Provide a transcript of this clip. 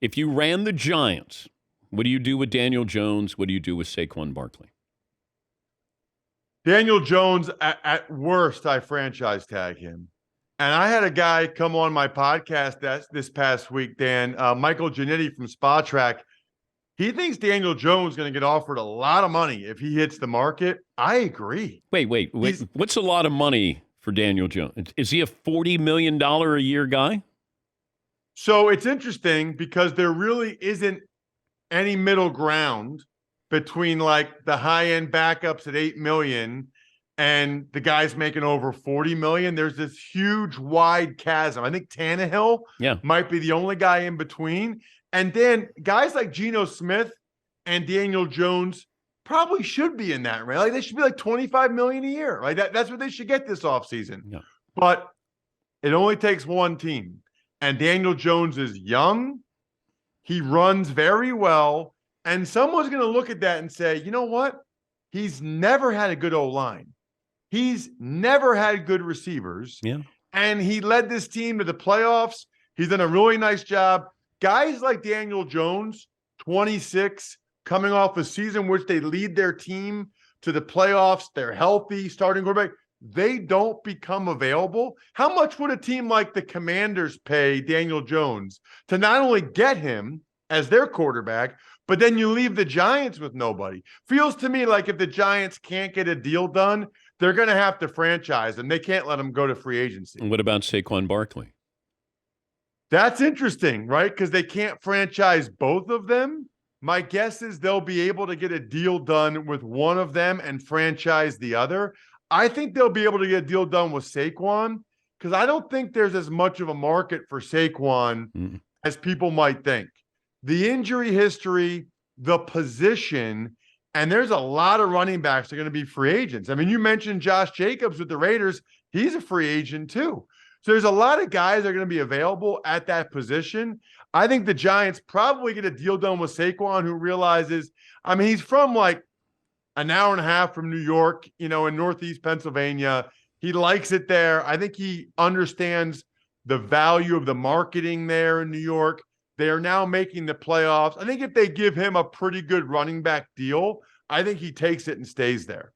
If you ran the Giants, what do you do with Daniel Jones? What do you do with Saquon Barkley? Daniel Jones, at worst, I franchise tag him. And I had a guy come on my podcast this past week, Dan, Michael Giannitti from Spa Track. He thinks Daniel Jones is going to get offered a lot of money if he hits the market. I agree. Wait. What's a lot of money for Daniel Jones? Is he a $40 million a year guy? So it's interesting because there really isn't any middle ground between like the high-end backups at $8 million and the guys making over $40 million. There's this huge wide chasm. I think Tannehill might be the only guy in between. And then guys like Geno Smith and Daniel Jones probably should be in that range. Like they should be like $25 million a year. Right? That's what they should get this offseason. Yeah. But it only takes one team. And Daniel Jones is young. He runs very well. And someone's going to look at that and say, you know what? He's never had a good O-line. He's never had good receivers. Yeah. And he led this team to the playoffs. He's done a really nice job. Guys like Daniel Jones, 26, coming off a season which they lead their team to the playoffs. They're healthy, starting quarterback. They don't become available. How much would a team like the Commanders pay Daniel Jones to not only get him as their quarterback, but then you leave the Giants with nobody? Feels to me like if the Giants can't get a deal done, they're going to have to franchise him. They can't let him go to free agency. And what about Saquon Barkley? That's interesting, right? Because they can't franchise both of them. My guess is they'll be able to get a deal done with one of them and franchise the other. I think they'll be able to get a deal done with Saquon because I don't think there's as much of a market for Saquon as people might think. The injury history, the position, and there's a lot of running backs that are going to be free agents. I mean, you mentioned Josh Jacobs with the Raiders. He's a free agent too. So there's a lot of guys that are going to be available at that position. I think the Giants probably get a deal done with Saquon, who realizes, I mean, he's from like an hour and a half from New York, in Northeast Pennsylvania. He likes it there. I think he understands the value of the marketing there in New York. They are now making the playoffs. I think if they give him a pretty good running back deal, I think he takes it and stays there.